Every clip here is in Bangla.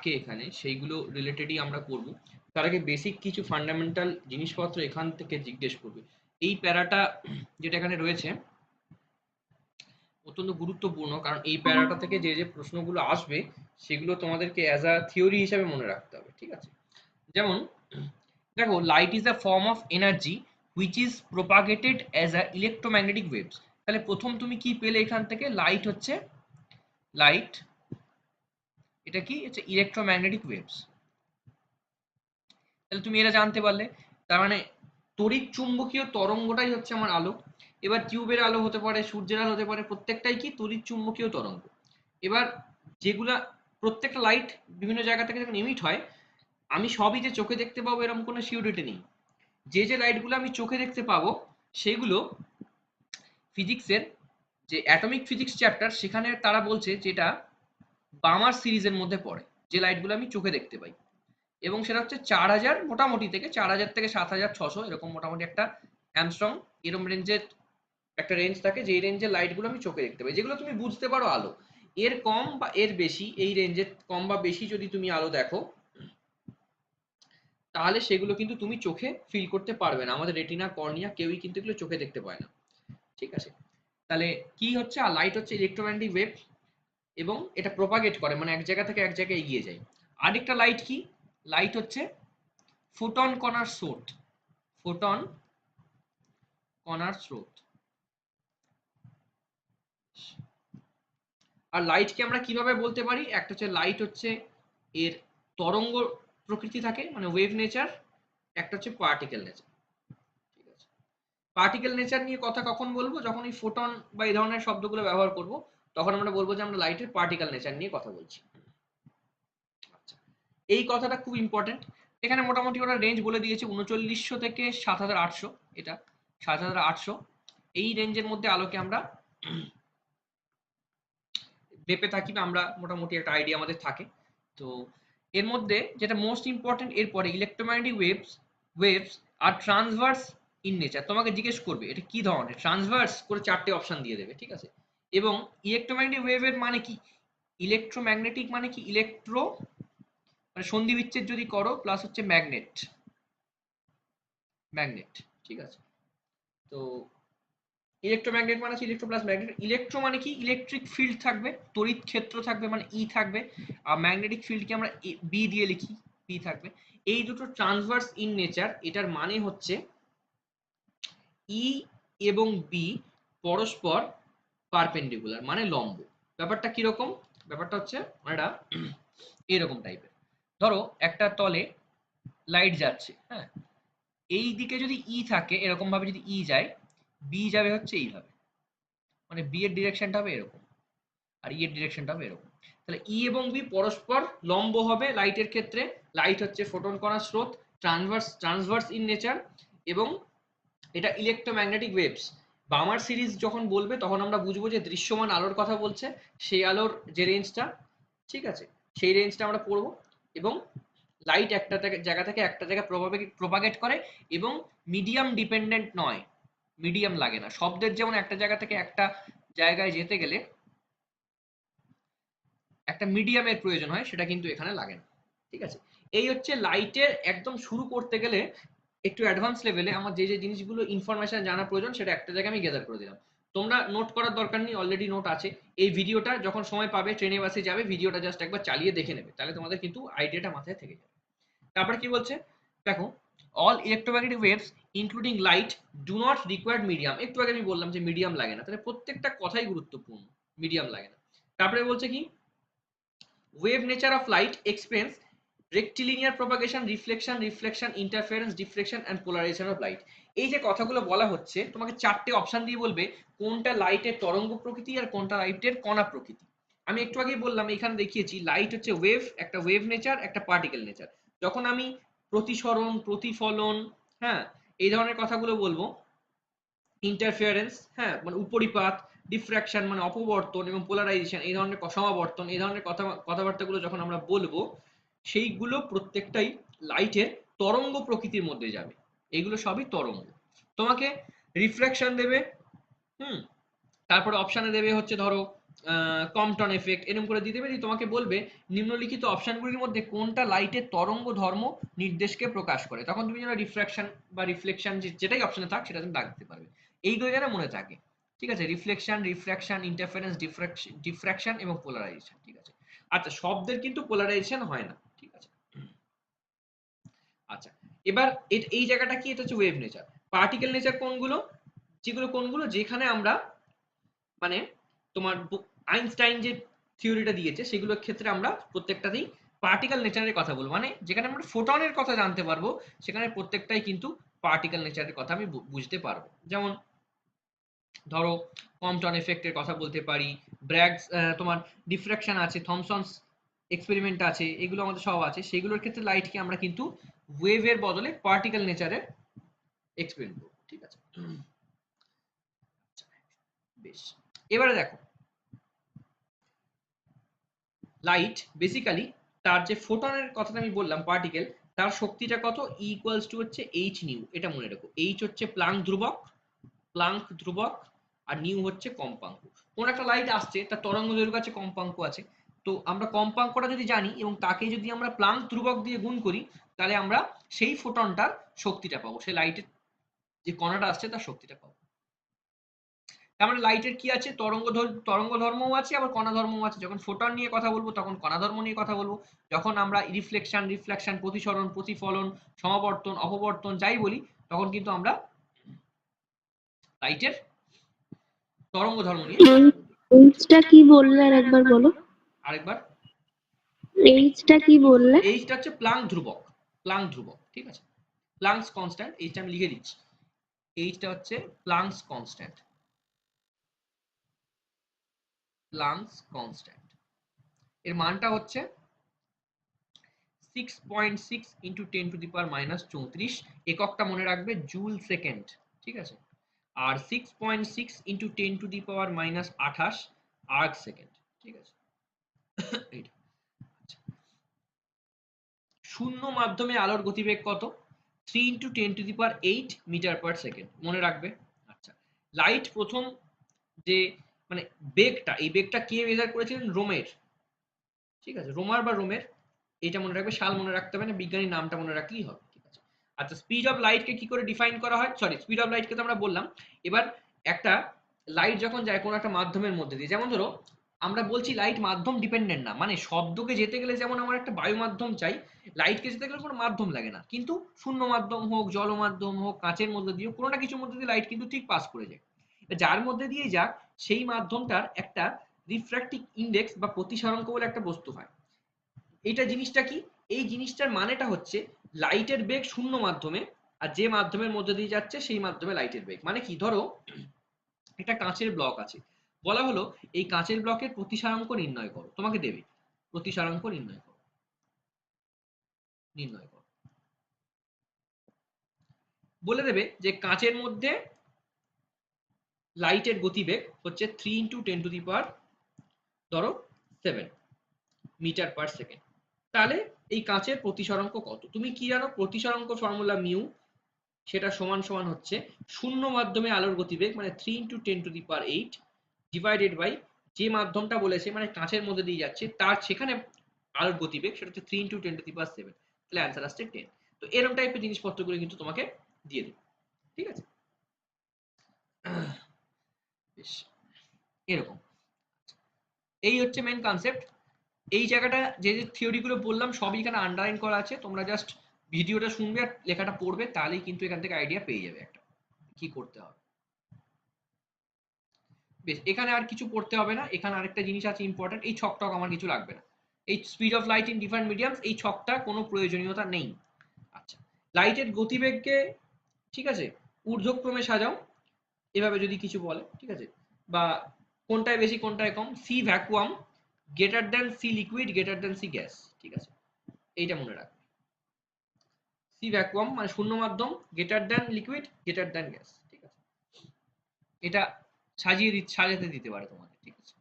থাকে এখানে সেইগুলো রিলেটেডই আমরা করব। তার আগে বেসিক কিছু ফান্ডামেন্টাল জিনিসপত্র এখান থেকে জিজ্ঞেস করবে। এই প্যারাটা যেটা এখানে রয়েছে অত্যন্ত গুরুত্বপূর্ণ, কারণ এই প্যারাটা থেকে যে যে প্রশ্নগুলো আসবে সেগুলো তোমাদেরকে অ্যাজ আ থিওরি হিসাবে মনে রাখতে হবে, ঠিক আছে? যেমন দেখো, light is a form of energy which is প্রোপাগেটেড as a electromagnetic waves. তাহলে প্রথম তুমি কি পেলে এখান থেকে? লাইট হচ্ছে, লাইট এটা কি হচ্ছে? Electromagnetic waves. তাহলে তুমি এটা জানতে পারলে। তার মানে তড়িৎ চুম্বকীয় তরঙ্গটাই হচ্ছে আমার আলো। এবার টিউবের আলো হতে পারে, সূর্যের আলো হতে পারে, প্রত্যেকটাই কি তড়িৎ চুম্বকীয় তরঙ্গ। এবার যেগুলা, প্রত্যেকটা লাইট বিভিন্ন জায়গা থেকে যখন এমিট হয়, আমি সবই যে চোখে দেখতে পাবো এরকম কোনো সিউরিটি নেই। যে যে লাইটগুলো আমি চোখে দেখতে পাবো সেগুলো ফিজিক্সের যে অ্যাটমিক ফিজিক্স চ্যাপ্টার, সেখানে তারা বলছে যেটা বামার সিরিজের মধ্যে পড়ে, যে লাইটগুলো আমি চোখে দেখতে পাই। এবং সেটা হচ্ছে 4000 মোটামুটি থেকে 4000 থেকে 7600 এরকম মোটামুটি একটা অ্যামস্ট্রং এরকম রেঞ্জের একটা রেঞ্জ থাকে, যেই রেঞ্জের লাইটগুলো আমি চোখে দেখতে পাই, যেগুলো তুমি বুঝতে পারো আলো। এর কম বা এর বেশি, এই রেঞ্জের কম বা বেশি যদি তুমি আলো দেখো, তাহলে সেগুলো কিন্তু তুমি চোখে ফিল করতে পারবে না। আমাদের রেটিনা, কর্নিয়া কেউই কিন্তু এগুলো চোখে দেখতে পায় না, ঠিক আছে? তাহলে কি হচ্ছে? আর লাইট হচ্ছে ইলেকট্রোম্যাগনেটিক ওয়েভ, এবং এটা প্রপাগেট করে, মানে এক জায়গা থেকে এক জায়গায় এগিয়ে যায়। আরেকটা লাইট কি? লাইট হচ্ছে ফোটন কণার স্রোত। ফোটন কণার স্রোত। আর লাইটকে আমরা কিভাবে বলতে পারি? একটা হচ্ছে লাইট হচ্ছে এর তরঙ্গ প্রকৃতি থাকে, মানে ওয়েভ নেচার। একটা হচ্ছে পার্টিকেল নেচার, ঠিক আছে? পার্টিকেল নেচার নিয়ে কথা কখন বলবো? যখন এই ফোটন বা এই ধরনের শব্দগুলো ব্যবহার করব, তখন আমরা বলবো যে আমরা লাইটের পার্টিকেল নেচার নিয়ে কথা বলছি। আচ্ছা, এই কথাটা খুব ইম্পর্টেন্ট। এখানে মোটামুটি ওরা রেঞ্জ বলে দিয়েছে 3900 থেকে 7800। এটা 7800, এই রেঞ্জের মধ্যে আলোকে আমরা মেপে থাকি, বা আমরা মোটামুটি একটা আইডিয়া আমাদের থাকে। তো এর মধ্যে যেটা মোস্ট ইম্পর্টেন্ট, এরপরে ইলেকট্রোম্যাগনেটিক ওয়েভস আর ট্রান্সভার্স ইন নেচার। তোমাকে জিজ্ঞেস করবে এটা কি ধরনের, ট্রান্সভার্স করে 4টে অপশন দিয়ে দেবে, ঠিক আছে? এবং ইলেকট্রোম্যাগনেটিক ওয়েভের মানে কি? ইলেকট্রোম্যাগনেটিক মানে কি? ইলেকট্রো মানে সন্ধি বিচ্ছেদ যদি করো, প্লাস হচ্ছে ম্যাগনেট, ম্যাগনেট, ঠিক আছে? তো ইলেকট্রোম্যাগনেট মানে হচ্ছে ইলেকট্রো প্লাস ম্যাগনেট। ইলেকট্রো মানে কি? ইলেকট্রিক ফিল্ড থাকবে, তড়িৎ ক্ষেত্র থাকবে, মানে ই থাকবে। আর ম্যাগনেটিক ফিল্ডকে আমরা বি দিয়ে লিখি, পি থাকবে। এই দুটো ট্রান্সভার্স ইন নেচার, এটার মানে হচ্ছে ই এবং বি পরস্পর পারপেন্ডিকুলার, মানে লম্ব। ব্যাপারটা কিরকম? ব্যাপারটা হচ্ছে এটা এরকম টাইপের। ধরো একটা তলে লাইট যাচ্ছে, হ্যাঁ, এই দিকে যদি ই থাকে, এরকম ভাবে যদি ই যায়, বি যাবে হচ্ছে এইভাবে, মানে বি এর ডিরেকশনটা হবে এরকম, আর ই এর ডিরেকশনটা হবে এরকম। তাহলে ই এবং বি পরস্পর লম্ব হবে লাইটের ক্ষেত্রে। লাইট হচ্ছে ফোটন কণার স্রোত, ট্রান্সভার্স ইন নেচার, এবং এটা ইলেকট্রোম্যাগনেটিক ওয়েভস। বামার সিরিজ যখন বলবে তখন আমরা বুঝবো যে দৃশ্যমান আলোর কথা বলছে, সেই আলোর যে রেঞ্জটা, ঠিক আছে, সেই রেঞ্জটা আমরা পড়বো। এবং লাইট একটা জায়গা থেকে একটা জায়গায় প্রপাগেট করে, এবং মিডিয়াম ডিপেন্ডেন্ট নয়, মিডিয়াম লাগে না। শব্দের যেমন একটা জায়গা থেকে একটা জায়গায় যেতে গেলে একটা মিডিয়ামের প্রয়োজন হয়, সেটা কিন্তু এখানে লাগে না, ঠিক আছে? এই হচ্ছে লাইটের একদম শুরু করতে গেলে একটু অ্যাডভান্স লেভেলে আমার যে যে জিনিসগুলো ইনফরমেশন জানা প্রয়োজন, সেটা একটা জায়গায় আমি গ্যাদার করে দিলাম। তোমরা নোট করার দরকার নেই, অলরেডি নোট আছে। এই ভিডিওটা যখন সময় পাবে, ট্রেনে বাসে যাবে, ভিডিওটা জাস্ট একবার চালিয়ে দেখে নেবে, তাহলে তোমাদের কিন্তু আইডিয়াটা মাথায় থেকে যাবে। তারপরে কি বলছে দেখো, all electromagnetic waves including light do not required medium. একটু আগে আমি বললাম যে মিডিয়াম লাগে না, তাহলে প্রত্যেকটা কথাই গুরুত্বপূর্ণ, মিডিয়াম লাগে না। তারপরে বলছে কি, wave nature of light explains rectilinear propagation, reflection, interference, deflection and polarization of light. এই যে কথাগুলো বলা হচ্ছে, তোমাকে 4টে অপশন দিয়ে বলবে কোনটা লাইটের তরঙ্গ প্রকৃতি আর কোনটা লাইটের কণা প্রকৃতি। আমি একটু আগেই বললাম, এখানে দেখিয়েছি লাইট হচ্ছে ওয়েভ, একটা ওয়েভ নেচার, একটা পার্টিকেল নেচার। যখন আমি প্রতিসরণ, প্রতিফলন, হ্যাঁ, এই ধরনের কথাগুলো বলবো, ইন্টারফিয়ারেন্স, হ্যাঁ, মানে উপরিপাত, ডিফ্র্যাকশন মানে অপবর্তন, এবং পোলারাইজেশন এই ধরনের সমাবর্তন, এই ধরনের কথাবার্তাগুলো যখন আমরা বলবো, সেইগুলো প্রত্যেকটাই লাইটের তরঙ্গ প্রকৃতির মধ্যে যাবে। এইগুলো সবই তরঙ্গ। তোমাকে রিফ্র্যাকশন দেবে, হুম, তারপরে অপশানে দেবে হচ্ছে ধরো কম্পটন এফেক্ট এরকম করে দিয়ে দেবে, দিয়ে তোমাকে বলবে নিম্নলিখিত অপশনগুলির মধ্যে কোনটা লাইটের তরঙ্গ ধর্ম নির্দেশকে প্রকাশ করে। তখন তুমি যেন রিফ্র্যাকশন বা রিফ্লেকশন যেটাই অপশনে থাক সেটা তুমি দাগ দিতে পারবে। এইগুলো যেন মনে থাকে, ঠিক আছে? রিফ্লেকশন, রিফ্র্যাকশন, ইন্টারফারেন্স, ডিফ্র্যাকশন এবং পোলারাইজেশন, ঠিক আছে? আচ্ছা, শব্দের কিন্তু পোলারাইজেশন হয় না, ঠিক আছে? আচ্ছা, এবার এই জায়গাটা কি, এটা হচ্ছে ওয়েভ নেচার। পার্টিকেল নেচার কোনগুলো? কোনগুলো যেখানে আমরা মানে তোমার আইনস্টাইন যে থিওরিটা দিয়েছে সেগুলোর ক্ষেত্রে আমরা প্রত্যেকটাতেই পার্টিকেল নেচারের কথা বলবো, মানে যেখানে আমরা ফোটনের কথা জানতে পারবো সেখানে প্রত্যেকটাই কিন্তু পার্টিকেল নেচারের কথা আমি বুঝতে পারবো। যেমন ধরো কম্পটন এফেক্টের কথা বলতে পারি, ব্র্যাগস তোমার ডিফ্র্যাকশন আছে, থমসনস এক্সপেরিমেন্ট আছে, এগুলো আমাদের সব আছে। সেগুলোর ক্ষেত্রে লাইটকে আমরা কিন্তু ওয়েভের বদলে পার্টিকেল নেচারে এক্সপেরিমেন্ট করবো, ঠিক আছে? বেশ, এবারে দেখো লাইট বেসিক্যালি তার যে ফোটনের কথাটা আমি বললাম পার্টিকেল, তার শক্তিটা কত? ই ইকুয়ালস টু হচ্ছে এইচ নিউ। এটা মনে রাখো, এইচ হচ্ছে প্লাঙ্ক ধ্রুবক আর নিউ হচ্ছে কম্পাঙ্ক। কোন একটা লাইট আসছে, তার তরঙ্গ দৈর্ঘ্য আছে, কম্পাঙ্ক আছে। তো আমরা কম্পাঙ্কটা যদি জানি এবং তাকে যদি আমরা প্লাঙ্ক ধ্রুবক দিয়ে গুণ করি, তাহলে আমরা সেই ফোটনটার শক্তিটা পাবো, সেই লাইটের যে কণাটা আসছে তার শক্তিটা পাবো। তার মানে লাইটের কি আছে? তরঙ্গ ধর্মও আছে, আবার কণা ধর্মও আছে। যখন ফোটন নিয়ে কথা বলবো তখন কণা ধর্ম নিয়ে কথা বলবো, যখন আমরা রিফ্লেকশন, প্রতিসরণ, প্রতিফলন, সমাবর্তন, অপবর্তন যাই বলি, তখন কিন্তু আমরা লাইটের তরঙ্গ ধর্ম নিয়ে কথা বলবো। এইচটা কি বললে আরেকবার বলো? আরেকবার, এইচটা কি বললে? এইচটা হচ্ছে প্লাঙ্ক ধ্রুবক, ঠিক আছে? প্লাঙ্কস কনস্ট্যান্ট, এইচটা আমি লিখে দিচ্ছি। এইচটা হচ্ছে প্লাঙ্কস কনস্ট্যান্ট, এর মানটা হচ্ছে 6.6 into 10 to the power minus 34। এককটা মনে রাখবে জুল সেকেন্ড, ঠিক আছে? আর 6.6 into 10 to the power minus 28 arc second, ঠিক আছে? শূন্য মাধ্যমে আলোর গতিবেগ কত? 3 into 10 to the power 8 metre per second, মনে রাখবে। আচ্ছা, লাইট প্রথম যে মানে বেগটা, এই বেগটা কে মেজার করেছিলেন? রোমের, ঠিক আছে? রোমের, এটা মনে রাখবে। সাল মনে রাখতে হবে না, বিজ্ঞানীর নামটা মনে রাখলেই হবে, ঠিক আছে? আচ্ছা, স্পিড অফ লাইটকে কি করে ডিফাইন করা হয়? সরি, স্পিড অফ লাইটকে তো আমরা বললাম। এবার একটা লাইট যখন যায় কোনো একটা মাধ্যমের মধ্যে দিয়ে, যেমন ধরো আমরা বলছি লাইট মাধ্যম ডিপেন্ডেন্ট না, মানে শব্দকে যেতে গেলে যেমন আমার একটা বায়ু মাধ্যম চাই, লাইটকে যেতে গেলে কোনো মাধ্যম লাগে না, কিন্তু শূন্য মাধ্যম হোক, জল মাধ্যম হোক, কাঁচের মধ্যে দিয়ে কোনো না কিছুর মধ্যে দিয়ে লাইট কিন্তু ঠিক পাস করে যায়। যার মধ্যে দিয়ে যাক সেই মাধ্যমটার একটা রিফ্র্যাক্টিভ ইন্ডেক্স বা প্রতিসরাঙ্ক বলে একটা বস্তু হয়। এটা জিনিসটা কি? এই জিনিসটার মানেটা হচ্ছে লাইটের বেগ শূন্য মাধ্যমে, আর যে মাধ্যমের মধ্যে দিয়ে যাচ্ছে সেই মাধ্যমে লাইটের বেগ। মানে কি, ধরো একটা কাঁচের ব্লক আছে, বলা হলো এই কাঁচের ব্লকের প্রতিসরাঙ্ক নির্ণয় করো, তোমাকে দেবে প্রতিসরাঙ্ক নির্ণয় করো, বলে দেবে যে কাঁচের মধ্যে লাইটের গতিবেগ হচ্ছে 3 ইন্টু 10 টু দি পাওয়ার ধরো 7 মিটার পার সেকেন্ড। তাহলে এই কাঁচের প্রতিসরাঙ্ক কত? তুমি কি জানো? প্রতিসরাঙ্ক ফর্মুলা মিউ, সেটা সমান সমান হচ্ছে শূন্য মাধ্যমে আলোর গতিবেগ মানে 3 into 10 to the power 8 divided by যে মাধ্যমটা বলেছে মানে কাঁচের মধ্যে দিয়ে যাচ্ছে তার সেখানে আলোর গতিবেগ, সেটা হচ্ছে 3 ইন্টু 10 টু দি পাওয়ার 7। তাহলে অ্যান্সার আসছে 10। তো এরকম টাইপের জিনিসপত্রগুলো কিন্তু তোমাকে দিয়ে দেবে, ঠিক আছে? বেশ, এরকম এই হচ্ছে মেন কনসেপ্ট। এই জায়গাটা যে যে থিওরিগুলো বললাম সবই এখানে আন্ডারলাইন করা আছে, তোমরা জাস্ট ভিডিওটা শুনবে আর লেখাটা পড়বে, তাহলেই কিন্তু এখান থেকে আইডিয়া পেয়ে যাবে একটা কি করতে হবে। বেশ, এখানে আর কিছু পড়তে হবে না। এখানে আরেকটা জিনিস আছে ইম্পর্টেন্ট, এই ছকটক আমার কিছু লাগবে না। এই speed of light in different mediums, এই ছকটা কোনো প্রয়োজনীয়তা নেই। আচ্ছা, লাইটের গতিবেগকে, ঠিক আছে, ঊর্ধ্বক্রমে সাজাও এভাবে যদি কিছু বলে, ঠিক আছে? বা কোনটায় বেশি কোনটায় কম, C vacuum greater than C liquid greater than C gas, ঠিক আছে? এইটা মনে রাখবে। সি ভ্যাকুয়াম মানে শূন্য মাধ্যম, greater than liquid greater than gas, ঠিক আছে? এটা সাজাতে দিতে পারে তোমাকে, ঠিক আছে?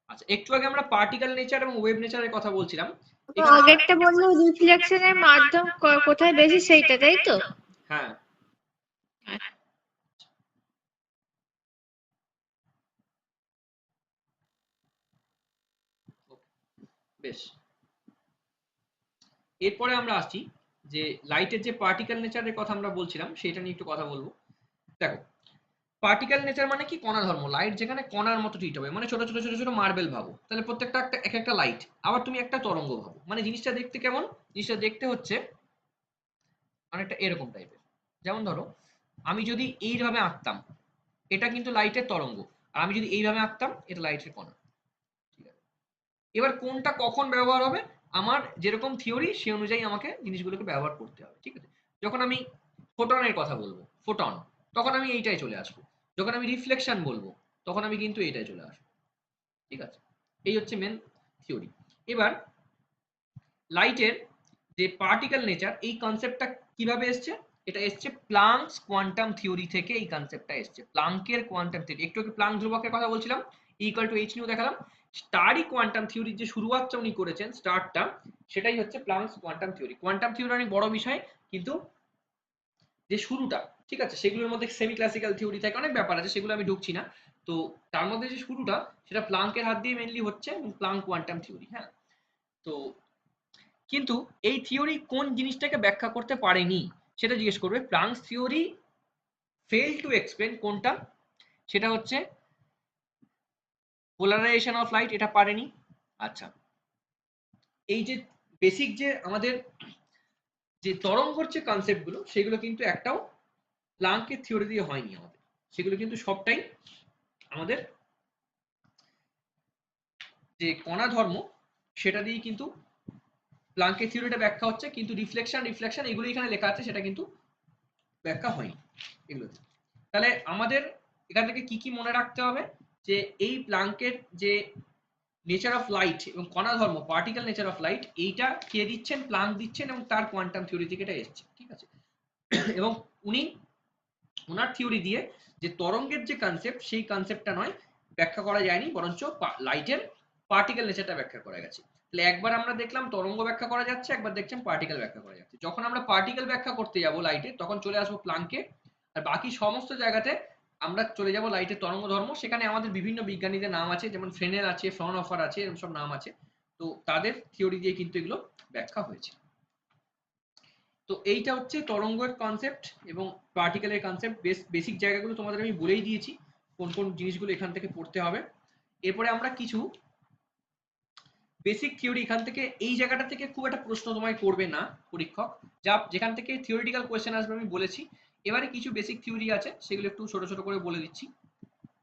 আচ্ছা, একটু আগে আমরা পার্টিকেল নেচার এবং ওয়েভ নেচারের কথা বলছিলাম। আগেরটা বললো রিফ্লেকশনের মাধ্যম কোথায় বেশি সেইটা, তাই তো? হ্যাঁ, বেশ, এরপরে আমরা আসছি যে লাইটের যে পার্টিকেল নেচারের কথা আমরা বলছিলাম সেটা নিয়ে একটু কথা বলবো। দেখো, পার্টিকেল নেচার মানে কি? কণা ধর্ম। লাইট যেখানে কণার মতো ট্রিট হবে, মানে ছোট ছোট ছোট ছোট মার্বেল ভাবো, তাহলে প্রত্যেকটা একটা এক একটা লাইট। আবার তুমি একটা তরঙ্গ ভাবো, মানে জিনিসটা দেখতে কেমন? জিনিসটা দেখতে হচ্ছে অনেকটা এরকম টাইপের। যেমন ধরো, আমি যদি এইভাবে আঁকতাম, এটা কিন্তু লাইটের তরঙ্গ, আর আমি যদি এইভাবে আঁকতাম, এটা লাইটের কণা। ঠিক আছে, এবার কোনটা কখন ব্যবহার হবে, আমার যেরকম থিওরি সে অনুযায়ী আমাকে জিনিসগুলোকে ব্যবহার করতে হবে। ঠিক আছে, যখন আমি ফোটনের কথা বলবো, ফোটন, তখন আমি এইটাই চলে আসবো। যখন আমি রিফ্লেকশন বলবো, তখন আমি কিন্তু এইটাই চলে আসবো। ঠিক আছে, এই হচ্ছে মেন থিওরি। এবার লাইটের যে পার্টিকেল নেচার, এই কনসেপ্টটা কিভাবে এসছে? এটা এসছে প্লাঙ্কস কোয়ান্টাম থিওরি থেকে। এই কনসেপ্টটা এসছে প্লাঙ্কের কোয়ান্টাম থিওরি। একটু আগে প্লাঙ্ক ধ্রুবকের কথা বলছিলাম, ইকুয়াল টু এইচ নিউ দেখালাম। স্টারই কোয়ান্টাম থিওরির যে শুরুয়াতটা উনি করেছেন, স্টার্টটা, সেটাই হচ্ছে planks quantum theory. Quantum theory অনেক বড় বিষয়, কিন্তু যে শুরুটা, ঠিক আছে, সেগুলোর মধ্যে সেমি ক্লাসিক্যাল থিওরি থাকে, অনেক ব্যাপার আছে, সেগুলো আমি ঢুকছি না। তো তার মধ্যে যে শুরুটা, সেটা প্লাঙ্কের হাত দিয়ে মেনলি হচ্ছে, প্লাঙ্ক কোয়ান্টাম থিওরি। হ্যাঁ, তো কিন্তু এই থিওরি কোন জিনিসটাকে ব্যাখ্যা করতে পারেনি সেটা জিজ্ঞেস করবে। Planks theory fail to explain কোনটা? সেটা হচ্ছে পোলারাইজেশন অফ লাইট, এটা পারেনি। আচ্ছা, এই যে বেসিক যে আমাদের যে তরঙ্গর যে কনসেপ্ট গুলো, সেগুলো কিন্তু একটাও প্লাঙ্কের থিওরি দিয়ে হয়নি আমাদের। সেগুলো কিন্তু সবটাই আমাদের যে কণা ধর্ম, সেটা দিয়ে কিন্তু প্লাঙ্কের থিওরিটা ব্যাখ্যা হচ্ছে, কিন্তু রিফ্লেকশন এগুলো এখানে লেখা আছে, সেটা কিন্তু ব্যাখ্যা হয়নি এগুলোতে। তাহলে আমাদের এখান থেকে কি কি মনে রাখতে হবে? যে এই প্লাঙ্কের যে নেচার অফ লাইট এবং কণা ধর্ম, পার্টিকেল নেচার অফ লাইট, এইটা কে দিচ্ছেন? প্লাঙ্ক দিচ্ছেন, এবং তার কোয়ান্টাম থিওরি থেকে এটা এসছে। ঠিক আছে, এবং উনি ওনার থিওরি দিয়ে যে তরঙ্গের যে কনসেপ্ট, সেই কনসেপ্টটা নয় ব্যাখ্যা করা যায়নি, বরঞ্চ লাইটের পার্টিকেল নেচারটা ব্যাখ্যা করা গেছে। তাহলে একবার আমরা দেখলাম তরঙ্গ ব্যাখ্যা করা যাচ্ছে, একবার দেখছেন পার্টিকেল ব্যাখ্যা করা যাচ্ছে। যখন আমরা পার্টিকেল ব্যাখ্যা করতে যাব লাইটে, তখন চলে আসবো প্লাঙ্কে। আর বাকি সমস্ত জায়গাতে আমরা চলে যাব লাইটের তরঙ্গ ধর্ম। সেখানে আমাদের বিভিন্ন বিজ্ঞানীদের নাম আছে, যেমন ফ্রেনেল আছে, ফ্রনহফার আছে, এরকম সব নাম আছে। তো তাদের থিওরি দিয়ে কিন্তু এগুলো ব্যাখ্যা হয়েছে। তো এইটা হচ্ছে তরঙ্গের কনসেপ্ট এবং পার্টিকেলের কনসেপ্ট। বেসিক জায়গাগুলো তোমাদের আমি বলেই দিয়েছি, কোন কোন জিনিসগুলো এখান থেকে পড়তে হবে। এরপরে আমরা কিছু বেসিক থিওরি এখান থেকে, এই জায়গাটা থেকে খুব একটা প্রশ্ন তোমায় করবে না পরীক্ষক, যা যেখান থেকে থিওরিটিক্যাল কোয়েশ্চেন আসবে আমি বলেছি। এবারে কিছু বেসিক থিওরি আছে, সেগুলো একটু ছোট ছোট করে বলে দিচ্ছি।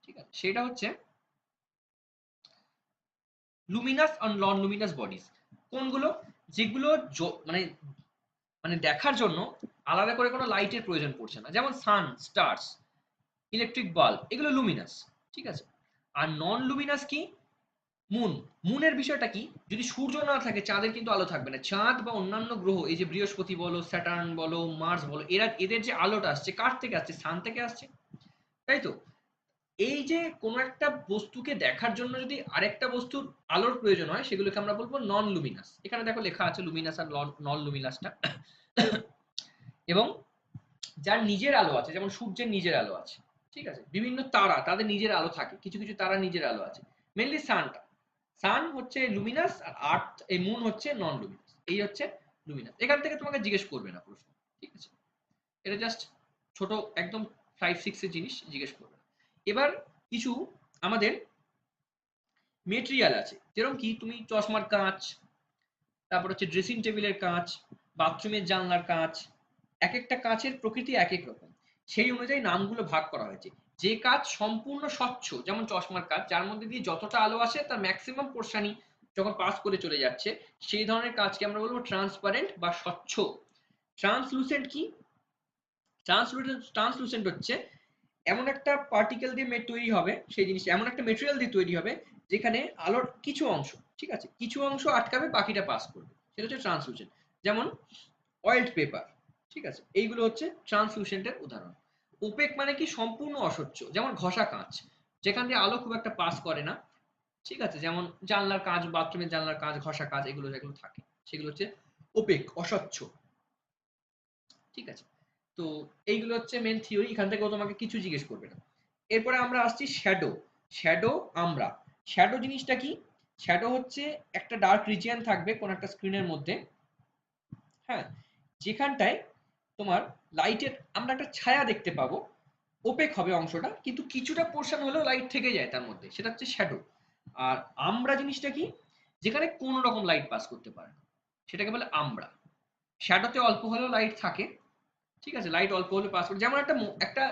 ঠিক আছে, সেটা হচ্ছে লুমিনাস আর নন লুমিনাস বডিজ কোনগুলো? যেগুলো মানে মানে দেখার জন্য আলাদা করে কোনো লাইটের প্রয়োজন পড়ছে না, যেমন সান, স্টার্স, ইলেকট্রিক বাল্ব, এগুলো লুমিনাস। ঠিক আছে, আর নন লুমিনাস কি? মুন। মুনের বিষয়টা কি? যদি সূর্য না থাকে, চাঁদের কিন্তু আলো থাকবে না। চাঁদ বা অন্যান্য গ্রহ, এই যে বৃহস্পতি বলো, স্যাটার্ন বলো, মার্স বলো, এদের যে আলোটা আসছে, কার থেকে আসছে? সান থেকে আসছে, তাই তো? এই যে কোনো একটা বস্তুকে দেখার জন্য যদি আরেকটা বস্তুর আলোর প্রয়োজন হয়, সেগুলোকে আমরা বলবো নন লুমিনাস। এখানে দেখো লেখা আছে লুমিনাস আর নন লুমিনাসটা। এবং যার নিজের আলো আছে, যেমন সূর্যের নিজের আলো আছে, ঠিক আছে, বিভিন্ন তারা, তাদের নিজের আলো থাকে, কিছু কিছু তারা নিজের আলো আছে। মেনলি সানটা, সান হচ্ছে লুমিনাস, আর আর্থ এই মুন হচ্ছে নন লুমিনাস। এই হচ্ছে লুমিনাস। এখান থেকে তোমাকে জিজ্ঞেস করবে না প্রশ্ন, ঠিক আছে, এটা জাস্ট ছোট একদম 5-6 এর জিনিস জিজ্ঞেস করবে না। এবার কিছু আমাদের মেটেরিয়াল আছে, যেরকম কি তুমি চশমার কাঁচ, তারপর হচ্ছে ড্রেসিং টেবিলের কাঁচ, বাথরুমের জানলার কাঁচ, এক একটা কাঁচের প্রকৃতি এক এক রকম, সেই অনুযায়ী নামগুলো ভাগ করা হয়েছে। যে কাঁচ সম্পূর্ণ স্বচ্ছ, যেমন চশমার কাঁচ, যার মধ্যে দিয়ে যতটা আলো আসে তার ম্যাক্সিমাম পোর্শনই যখন পাস করে চলে যাচ্ছে, সেই ধরনের কাঁচকে আমরা বলবো ট্রান্সপারেন্ট বা স্বচ্ছ। ট্রান্সলুসেন্ট কি? ট্রান্সলুসেন্ট হচ্ছে এমন একটা পার্টিকেল দিয়ে তৈরি হবে, সেই জিনিস এমন একটা মেটেরিয়াল দিয়ে তৈরি হবে যেখানে আলোর কিছু অংশ, ঠিক আছে, কিছু অংশ আটকাবে, বাকিটা পাস করবে, সেটা হচ্ছে ট্রান্সলুসেন্ট। যেমন অয়েলড পেপার, ঠিক আছে, এইগুলো হচ্ছে ট্রান্সলুসেন্টের উদাহরণ। ওপেক মানে কি? সম্পূর্ণ অস্বচ্ছ, যেমন ঘষা কাঁচ, যেখান দিয়ে আলো খুব একটা পাস করে না, ঠিক আছে, যেমন জানলার কাঁচ, বাথরুমের জানলার কাঁচ, ঘষা কাঁচ, এগুলো যেগুলো থাকে, সেগুলো হচ্ছে ওপেক, অস্বচ্ছ। ঠিক আছে, তো এইগুলো হচ্ছে মেন থিওরি, এখান থেকেও তোমাকে কিছু জিজ্ঞেস করবে না। এরপরে আমরা আসছি শ্যাডো। শ্যাডো আমরা, শ্যাডো জিনিসটা কি? শ্যাডো হচ্ছে একটা ডার্ক রিজিয়ন থাকবে কোন একটা স্ক্রিনের মধ্যে, হ্যাঁ, যেখানটায় তোমার লাইটের আমরা একটা ছায়া দেখতে পাবো, ওপেক হবে অংশটা, কিন্তু কিছুটা পোর্শন হলেও লাইট থেকে যায় তার মধ্যে, সেটা হচ্ছে শ্যাডো। আর আমরা জিনিসটা কি, যেখানে কোনো রকম লাইট পাস করতে পারে না, সেটাকে বলে আমরা। শ্যাডোতে অল্প হলেও লাইট থাকে, ঠিক আছে, লাইট অল্প হলেও পাস করে, যেমন একটা একটা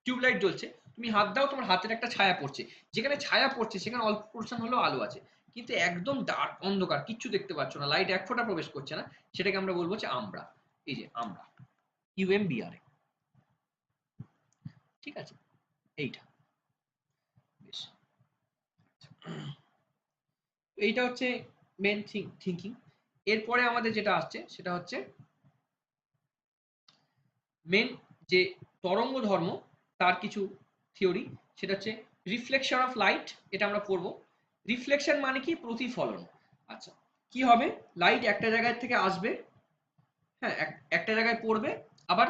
টিউবলাইট জ্বলছে, তুমি হাত দাও তোমার হাতের একটা ছায়া পড়ছে, যেখানে ছায়া পড়ছে সেখানে অল্প পোর্শন হলেও আলো আছে, কিন্তু একদম ডার্ক অন্ধকার কিচ্ছু দেখতে পাচ্ছ না, লাইট এক ফোঁটা প্রবেশ করছে না, সেটাকে আমরা বলবো যে আমরা। এই যে আমরা, ইউএমবিআর, ঠিক আছে, এইটা বেশ। এইটা হচ্ছে মেন থিঙ্কিং। এরপরে আমাদের যেটা আসছে সেটা হচ্ছে মেন যে তরঙ্গ ধর্ম, তার কিছু থিওরি, সেটা হচ্ছে রিফ্লেকশন অফ লাইট, এটা আমরা পড়বো। রিফ্লেকশন মানে কি, প্রতিফলন। আচ্ছা, কি হবে, লাইট একটা জায়গায় থেকে আসবে, হ্যাঁ, একটা জায়গায় পড়বে, আবার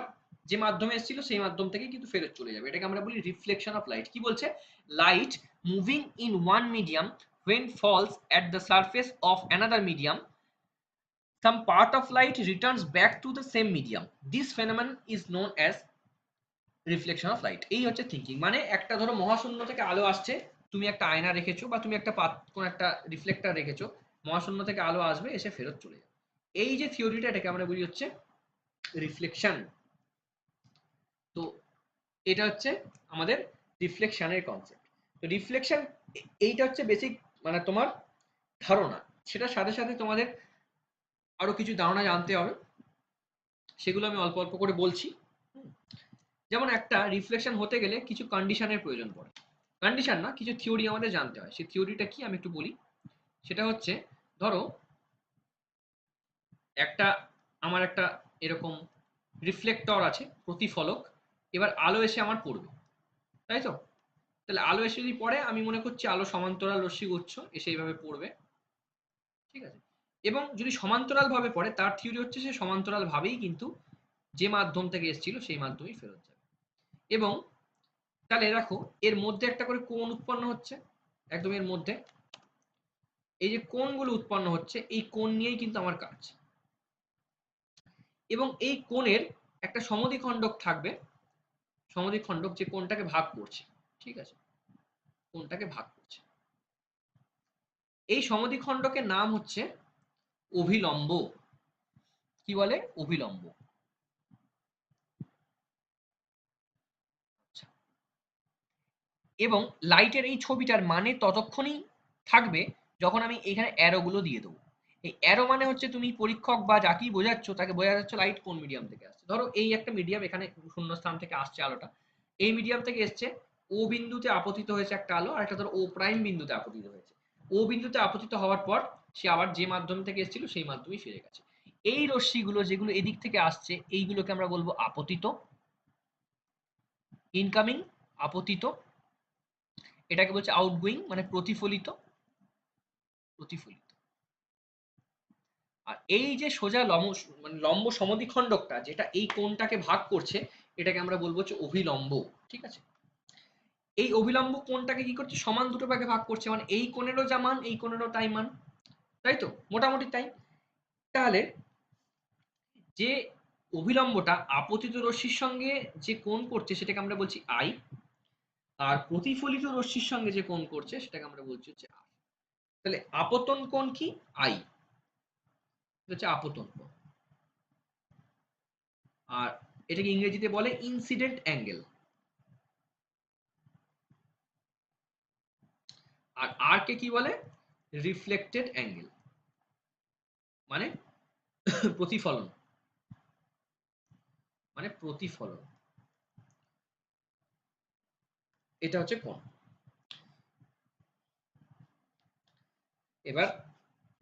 যে মাধ্যমে এসেছিল সেই মাধ্যম থেকে কিন্তু ফেরত চলে যাবে, এটাকে আমরা বলি রিফ্লেকশন অফ লাইট। কি বলছে, light moving in one medium when falls at the surface of another medium, some part of light returns back to the same medium. This phenomenon is known as reflection of light. এই হচ্ছে থিঙ্কিং, মানে একটা ধরো মহাশূন্য থেকে আলো আসছে, তুমি একটা আয়না রেখেছো বা তুমি একটা কোন একটা রিফ্লেক্টর রেখেছো, মহাশূন্য থেকে আলো আসবে, এসে ফেরত চলে যাবে। এই যে থিওরিটা, এটাকে আমরা বলি হচ্ছে রিফ্লেকশন। তো এটা হচ্ছে আমাদের রিফ্লেকশনের কনসেপ্ট। তো রিফ্লেকশন, এইটা হচ্ছে বেসিক মানে তোমার ধারণা, সেটার সাথে সাথে তোমাদের আরো কিছু ধারণা জানতে হবে, সেগুলো আমি অল্প অল্প করে বলছি। যেমন একটা রিফ্লেকশন হতে গেলে কিছু কন্ডিশনের প্রয়োজন পড়ে, কন্ডিশন না, কিছু থিওরি আমাদের জানতে হয়। সেই থিওরিটা কি আমি একটু বলি। সেটা হচ্ছে, ধরো একটা আমার একটা এরকম রিফ্লেক্টর আছে, প্রতিফলক, এবার আলো এসে আমার পড়বে, তাই তো, তাহলে আলো এসে যদি পড়ে, আমি মনে করছি আলো সমান্তরাল রশ্মি গুচ্ছ এসে এইভাবে পড়বে, ঠিক আছে, এবং যদি সমান্তরাল ভাবে পড়ে, তার থিওরি হচ্ছে সে সমান্তরাল ভাবেই কিন্তু যে মাধ্যম থেকে এসেছিল সেই মাধ্যমেই ফেরত যাবে। এবং তাহলে দেখো এর মধ্যে একটা করে কোণ উৎপন্ন হচ্ছে, একদম এর মধ্যে এই যে কোণগুলো উৎপন্ন হচ্ছে, এই কোণ নিয়েই কিন্তু আমার কাজ। এবং এই কোণের একটা সমদ্বিখণ্ডক থাকবে, সমদ্বিখণ্ডক যে কোণটাকে ভাগ করছে, ঠিক আছে, কোণটাকে ভাগ করছে, এই সমদ্বিখণ্ডকের নাম হচ্ছে অভিলম্ব। কি বলে, অভিলম্ব। আচ্ছা, এবং লাইটের এই ছবিটার মানে ততক্ষণই থাকবে যখন আমি এখানে অ্যারোগুলো দিয়ে দেবো। এই অ্যারো মানে হচ্ছে তুমি পরীক্ষক বা যাকেই বোঝাচ্ছ তাকে বোঝা যাচ্ছে লাইট কোন মিডিয়াম থেকে আসছে। ধরো এই একটা মিডিয়াম, এখানে শূন্যস্থান থেকে আসছে আলোটা, এই মিডিয়াম থেকে এসছে, ও বিন্দুতে আপতিত হয়েছে একটা আলো, আর একটা ধরো ও প্রাইম বিন্দুতে আপতিত হয়েছে। ও বিন্দুতে আপতিত হওয়ার পর সে আবার যে মাধ্যম থেকে এসেছিল সেই মাধ্যমেই ফিরে গেছে। এই রশ্মিগুলো যেগুলো এদিক থেকে আসছে, এইগুলোকে আমরা বলবো আপতিত, ইনকামিং আপতিত, এটাকে বলছে আউটগোয়িং মানে প্রতিফলিত, প্রতিফলিত। আর এই যে সোজা মানে লম্ব সমদ্বিখণ্ডকটা যেটা এই কোণটাকে ভাগ করছে, এটাকে আমরা বলবো হচ্ছে অভিলম্ব, ঠিক আছে। এই অভিলম্ব কোণটাকে কি করছে, সমান দুটো ভাগে ভাগ করছে, মানে এই কোণেরও যা মান এই কোণেরও তাই মান, তাই তো, মোটামুটি তাই। তাহলে যে অভিলম্বটা আপতিত রশ্মির সঙ্গে যে কোণ করছে সেটাকে আমরা বলছি আই, আর প্রতিফলিত রশ্মির সঙ্গে যে কোণ করছে সেটাকে আমরা বলছি হচ্ছে আর। তাহলে আপতন কোণ কি, আই, হচ্ছে আপতন কোণ। আর এটাকে ইংরেজিতে বলে ইনসিডেন্ট অ্যাঙ্গেল। আর আর কে কি বলে, রিফ্লেক্টেড অ্যাঙ্গেল, মানে প্রতিফলন, মানে প্রতিফলন, এটা হচ্ছে কোণ। এবার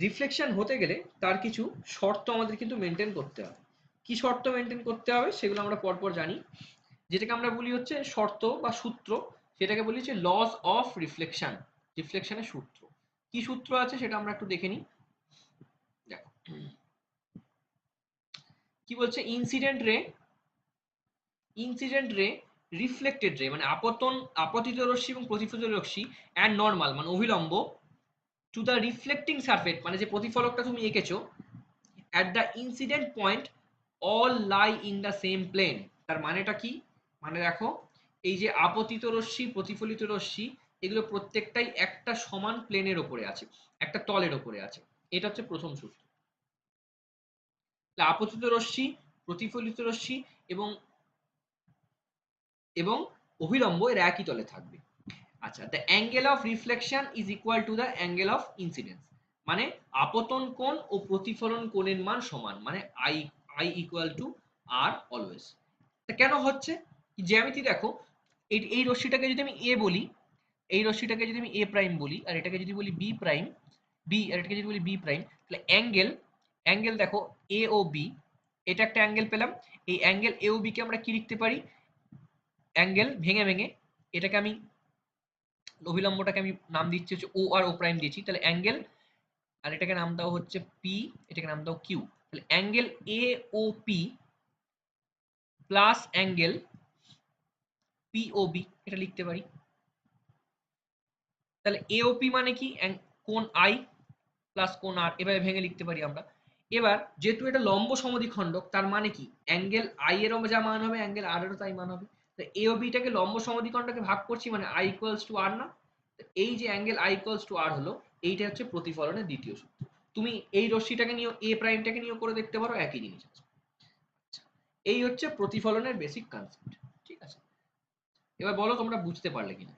রিফ্লেকশন হতে গেলে তার কিছু শর্ত আমাদের কিন্তু মেনটেন করতে হবে। কি শর্ত মেনটেন করতে হবে সেগুলো আমরা পরপর জানি। যেটাকে আমরা বলি হচ্ছে শর্ত বা সূত্র, সেটাকে বলি হচ্ছে লস অফ রিফ্লেকশন, রিফ্লেকশনের সূত্র। কি সূত্র আছে সেটা আমরা একটু দেখে নিই। দেখো কি বলছে, ইনসিডেন্ট রে রিফ্লেক্টেড রে মানে আপতিত রশ্মি এবং প্রতিফলিত রশ্মি, অ্যান্ড নর্মাল মানে অভিলম্ব, টু দ্য রিফ্লেক্টিং সারফেস, মানে যে প্রতিফলকটা তুমি এঁকেছো, at the incident point all lie in the same plane. তার মানেটা কি? মানে দেখো, এই যে আপতিত রশ্মি, প্রতিফলিত রশ্মি, এগুলো প্রত্যেকটাই একটা সমান প্লেনের ওপরে আছে, একটা তলের ওপরে আছে। এটা হচ্ছে প্রথম সূত্র। আপতিত রশ্মি, প্রতিফলিত রশ্মি এবং এবং অভিলম্ব এর একই তলে থাকবে। আচ্ছা, the angle of reflection is equal to the angle of incidence, মানে আপতন কোণ ও প্রতিফলন কোণের মান সমান, মানে i i equal to r always. তা কেন হচ্ছে? জ্যামিতি দেখো, এই রশ্মিটাকে যদি আমি এ বলি, এই রশ্মিটাকে যদি আমি এ প্রাইম বলি, আর এটাকে যদি বলি বি প্রাইম, বি, আর এটাকে যদি বলি বি প্রাইম, তাহলে অ্যাঙ্গেল অ্যাঙ্গেল দেখো এ ও বি, এটা একটা অ্যাঙ্গেল পেলাম। এই অ্যাঙ্গেল এ ও বি কে আমরা কি লিখতে পারি? অ্যাঙ্গেল ভেঙে ভেঙে এটাকে আমি, অভিলম্বটাকে আমি নাম দিচ্ছি হচ্ছে ও আর ও প্রাইম দিয়েছি, তাহলে অ্যাঙ্গেল, আর এটাকে নাম দাও হচ্ছে পি, এটাকে নাম দাও কিউ। তাহলে angle A O P plus angle P O B, এটা লিখতে পারি। তাহলে এওপি মানে কি? কোণ আই প্লাস কোণ আর, এভাবে ভেঙে লিখতে পারি আমরা। এবার যেহেতু এটা লম্ব সমদ্বিখণ্ডক, তার মানে কি অ্যাঙ্গেল আই এরও যা মান হবে অ্যাঙ্গেল আর এরও তাই মান হবে। তো এ ও বিটাকে লম্ব সমদ্বিখণ্ডকে ভাগ করছি, মানে আই ইকুয়ালস টু আর না? এই যে অ্যাঙ্গেল আই ইকুয়ালস টু আর হলো, এইটা হচ্ছে প্রতিফলনের দ্বিতীয় সূত্র। তুমি এই রশ্মিটাকে নিয়েও, এ প্রাইমটাকে নিয়েও করে দেখতে পারো, একই জিনিস আছে। আচ্ছা, এই হচ্ছে প্রতিফলনের বেসিক কনসেপ্ট। ঠিক আছে, এবার বলো তোমরা বুঝতে পারলে কিনা।